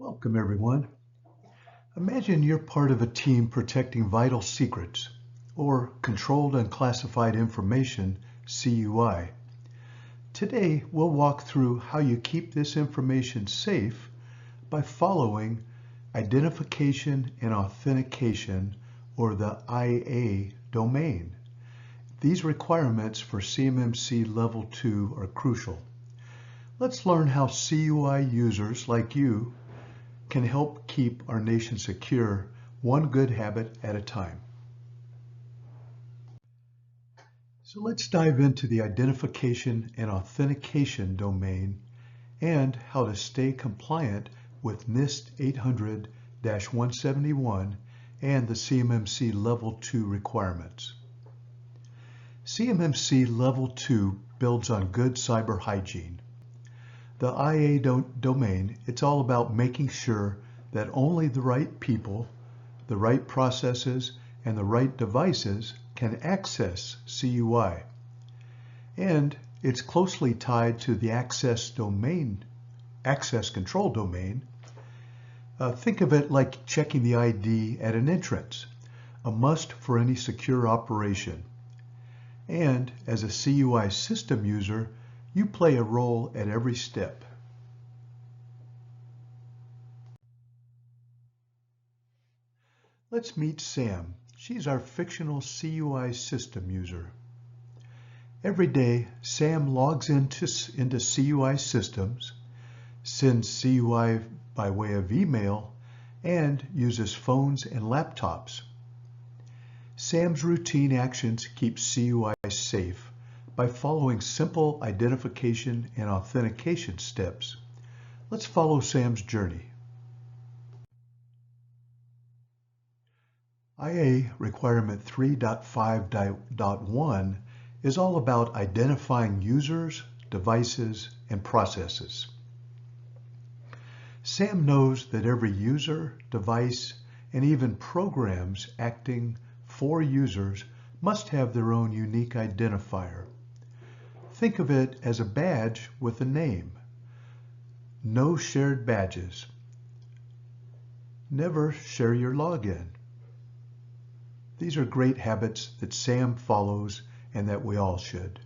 Welcome, everyone. Imagine you're part of a team protecting vital secrets, or controlled unclassified information, CUI. Today, we'll walk through how you keep this information safe by following Identification and Authentication, or the IA domain. These requirements for CMMC Level 2 are crucial. Let's learn how CUI users like you can help keep our nation secure, one good habit at a time. So let's dive into the Identification and Authentication domain and how to stay compliant with NIST 800-171 and the CMMC Level 2 requirements. CMMC Level 2 builds on good cyber hygiene. The IA domain, it's all about making sure that only the right people, the right processes, and the right devices can access CUI. And it's closely tied to the access control domain. Think of it like checking the ID at an entrance, a must for any secure operation. And as a CUI system user, you play a role at every step. Let's meet Sam. She's our fictional CUI system user. Every day, Sam logs into CUI systems, sends CUI by way of email, and uses phones and laptops. Sam's routine actions keep CUI safe by following simple identification and authentication steps. Let's follow Sam's journey. IA Requirement 3.5.1 is all about identifying users, devices, and processes. Sam knows that every user, device, and even programs acting for users must have their own unique identifier. Think of it as a badge with a name. No shared badges. Never share your login. These are great habits that Sam follows and that we all should.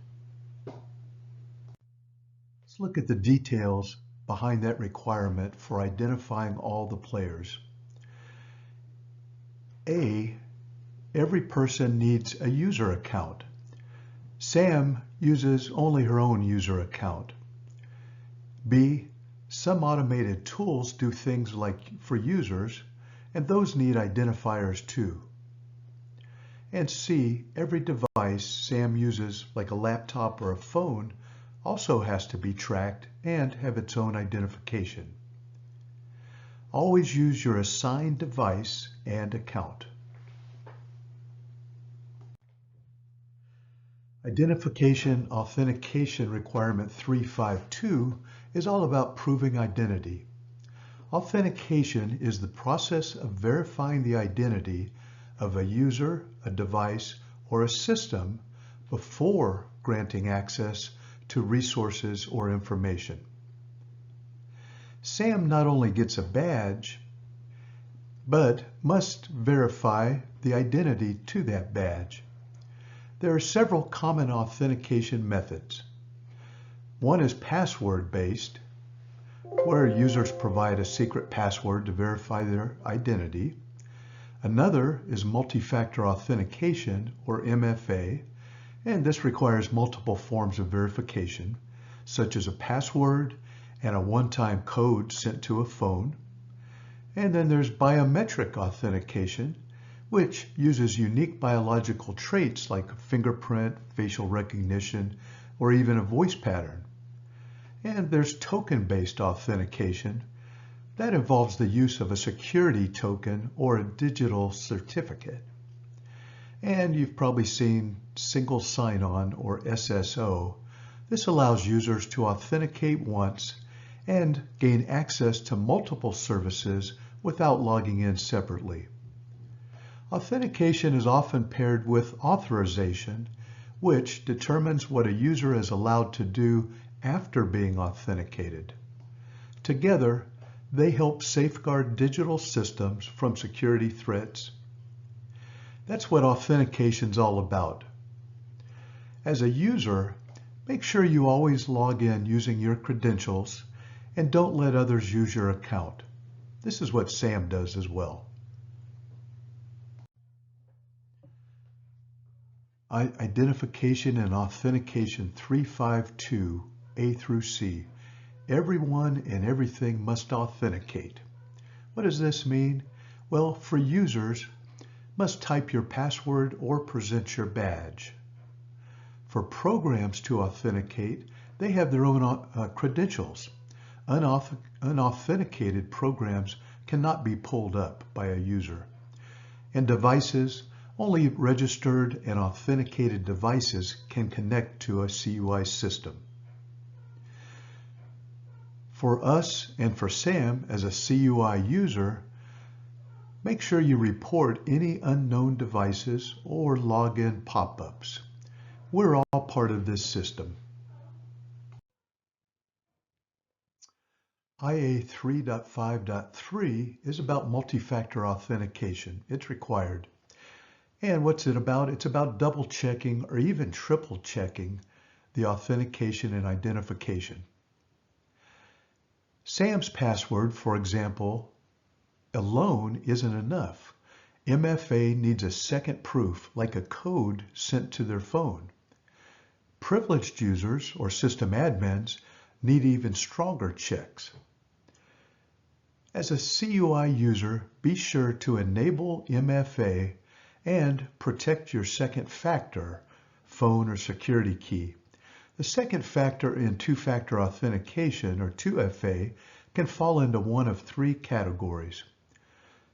Let's look at the details behind that requirement for identifying all the players. A, every person needs a user account. Sam uses only her own user account. B, some automated tools do things like for users, and those need identifiers too. And C, every device Sam uses, like a laptop or a phone, also has to be tracked and have its own identification. Always use your assigned device and account. Identification Authentication Requirement 352 is all about proving identity. Authentication is the process of verifying the identity of a user, a device, or a system before granting access to resources or information. Sam not only gets a badge, but must verify the identity to that badge. There are several common authentication methods. One is password-based, where users provide a secret password to verify their identity. Another is multi-factor authentication, or MFA, and this requires multiple forms of verification, such as a password and a one-time code sent to a phone. And then there's biometric authentication, which uses unique biological traits like fingerprint, facial recognition, or even a voice pattern. And there's token-based authentication. That involves the use of a security token or a digital certificate. And you've probably seen single sign-on, or SSO. This allows users to authenticate once and gain access to multiple services without logging in separately. Authentication is often paired with authorization, which determines what a user is allowed to do after being authenticated. Together, They help safeguard digital systems from security threats. That's what authentication is all about. As a user, make sure you always log in using your credentials and don't let others use your account. This is what SAM does as well. Identification and Authentication 352 A through C. Everyone and everything must authenticate. What does this mean? Well, for users, must type your password or present your badge. For programs to authenticate, they have their own credentials. Unauthenticated programs cannot be pulled up by a user. And devices, only registered and authenticated devices can connect to a CUI system. For us and for SAM as a CUI user, make sure you report any unknown devices or login pop-ups. We're all part of this system. IA 3.5.3 is about multi-factor authentication. It's required. And what's it about? It's about double checking or even triple checking the authentication and identification. SAM's password, for example, alone isn't enough. MFA needs a second proof, like a code sent to their phone. Privileged users or system admins need even stronger checks. As a CUI user, be sure to enable MFA and protect your second factor, phone or security key. The second factor in two-factor authentication, or 2FA, can fall into one of three categories.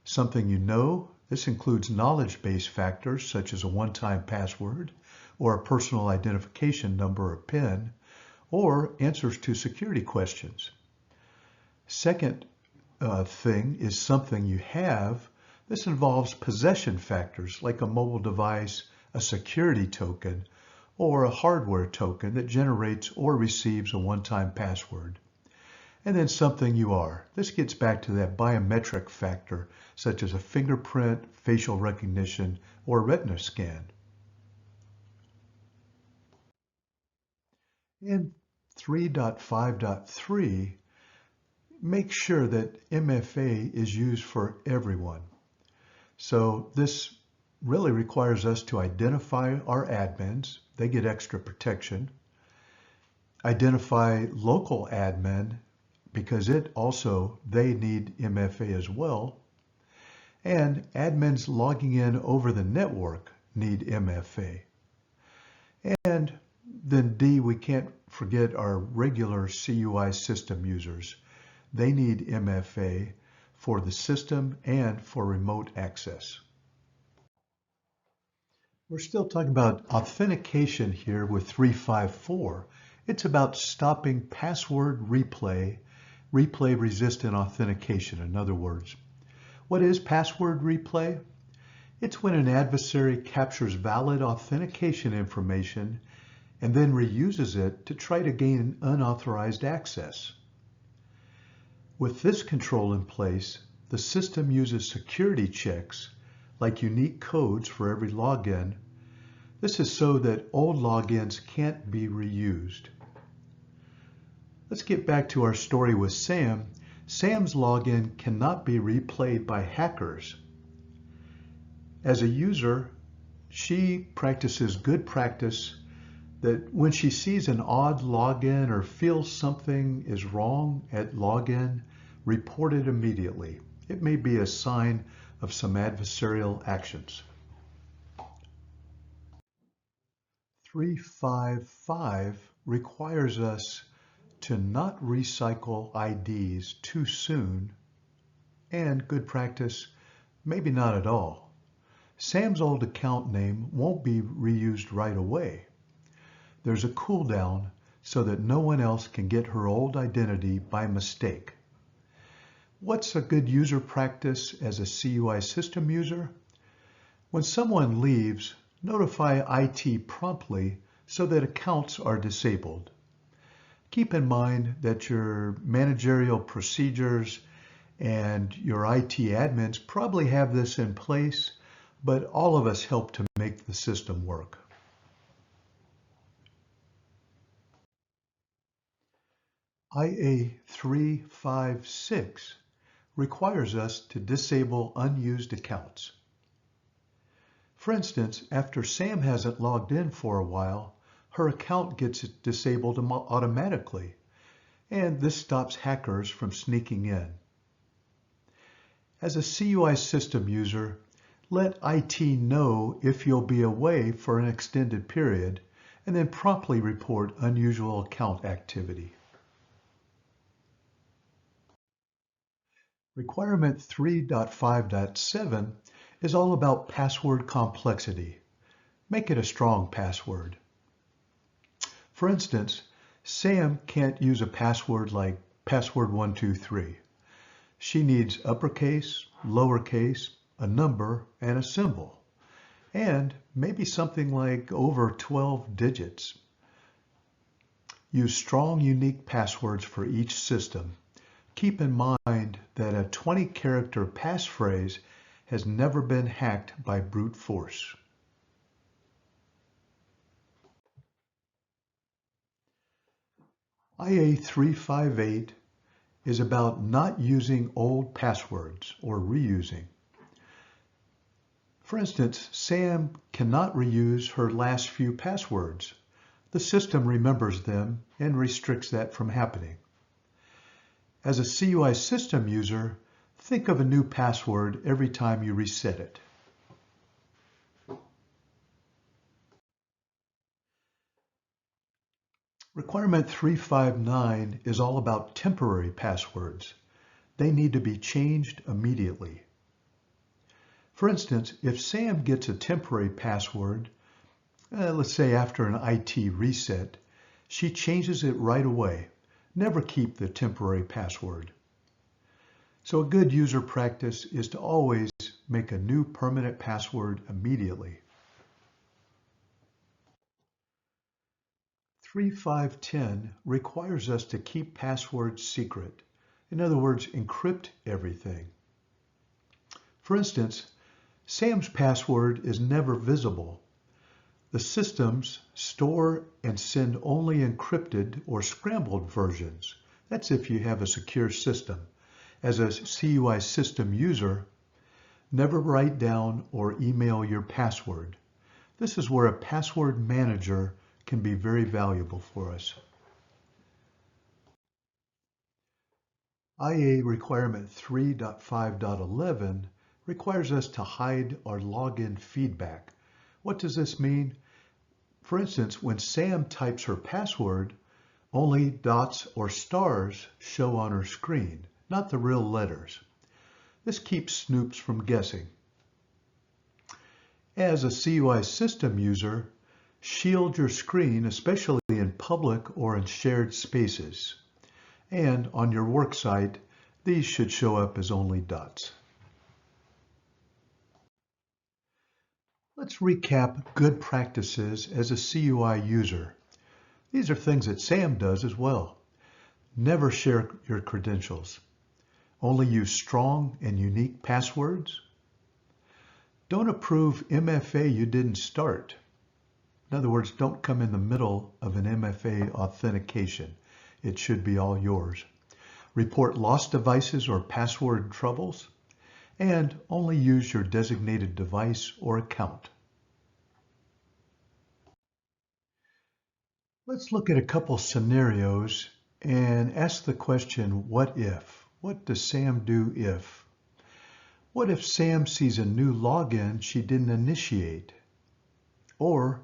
Something you know, this includes knowledge-based factors such as a one-time password or a personal identification number or PIN, or answers to security questions. Second thing is something you have. This involves possession factors like a mobile device, a security token, or a hardware token that generates or receives a one-time password. And then something you are. This gets back to that biometric factor, such as a fingerprint, facial recognition, or retina scan. In 3.5.3, make sure that MFA is used for everyone. So this really requires us to identify our admins. They get extra protection. Identify local admin because they need MFA as well. And admins logging in over the network need MFA. And then D, we can't forget our regular CUI system users. They need MFA for the system and for remote access. We're still talking about authentication here with 354. It's about stopping password replay resistant authentication, in other words. What is password replay? It's when an adversary captures valid authentication information and then reuses it to try to gain unauthorized access. With this control in place, the system uses security checks like unique codes for every login. This is so that old logins can't be reused. Let's get back to our story with Sam. Sam's login cannot be replayed by hackers. As a user, she practices good practice that when she sees an odd login or feels something is wrong at login, report it immediately. It may be a sign of some adversarial actions. 355 requires us to not recycle IDs too soon, and good practice, maybe not at all. Sam's old account name won't be reused right away. There's a cooldown so that no one else can get her old identity by mistake. What's a good user practice as a CUI system user? When someone leaves, notify IT promptly so that accounts are disabled. Keep in mind that your managerial procedures And your IT admins probably have this in place, but all of us help to make the system work. IA 356 requires us to disable unused accounts. For instance, after Sam hasn't logged in for a while, her account gets disabled automatically, and this stops hackers from sneaking in. As a CUI system user, let IT know if you'll be away for an extended period, and then promptly report unusual account activity. Requirement 3.5.7 is all about password complexity. Make it a strong password. For instance, Sam can't use a password like password123. She needs uppercase, lowercase, a number, and a symbol, and maybe something like over 12 digits. Use strong, unique passwords for each system. Keep in mind that a 20-character passphrase has never been hacked by brute force. IA 358 is about not using old passwords or reusing. For instance, Sam cannot reuse her last few passwords. The system remembers them and restricts that from happening. As a CUI system user, think of a new password every time you reset it. Requirement 359 is all about temporary passwords. They need to be changed immediately. For instance, if Sam gets a temporary password, let's say after an IT reset, she changes it right away. Never keep the temporary password. So a good user practice is to always make a new permanent password immediately. 3.5.10 requires us to keep passwords secret. In other words, encrypt everything. For instance, Sam's password is never visible. The systems store and send only encrypted or scrambled versions. That's if you have a secure system. As a CUI system user, never write down or email your password. This is where a password manager can be very valuable for us. IA requirement 3.5.11 requires us to hide our login feedback. What does this mean? For instance, when Sam types her password, only dots or stars show on her screen, not the real letters. This keeps snoops from guessing. As a CUI system user, shield your screen, especially in public or in shared spaces. And on your work site, these should show up as only dots. Let's recap good practices as a CUI user. These are things that Sam does as well. Never share your credentials. Only use strong and unique passwords. Don't approve MFA you didn't start. In other words, don't come in the middle of an MFA authentication. It should be all yours. Report lost devices or password troubles, and only use your designated device or account. Let's look at a couple scenarios and ask the question, what if? What does Sam do if? What if Sam sees a new login she didn't initiate? Or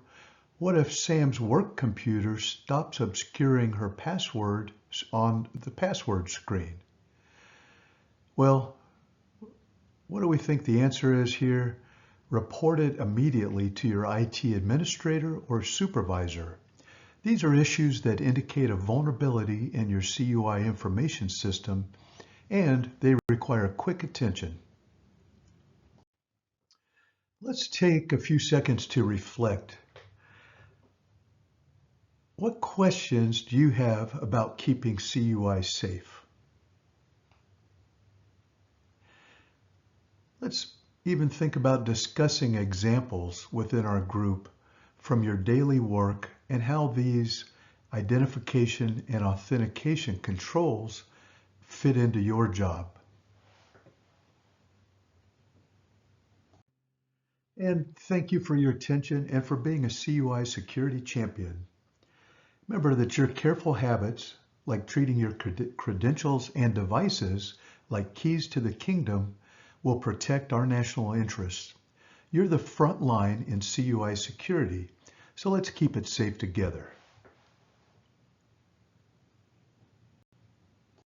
what if Sam's work computer stops obscuring her password on the password screen? Well, what do we think the answer is here? Report it immediately to your IT administrator or supervisor. These are issues that indicate a vulnerability in your CUI information system, and they require quick attention. Let's take a few seconds to reflect. What questions do you have about keeping CUI safe? Let's even think about discussing examples within our group from your daily work and how these identification and authentication controls fit into your job. And thank you for your attention and for being a CUI security champion. Remember that your careful habits, like treating your credentials and devices like keys to the kingdom, will protect our national interests. You're the front line in CUI security, so let's keep it safe together.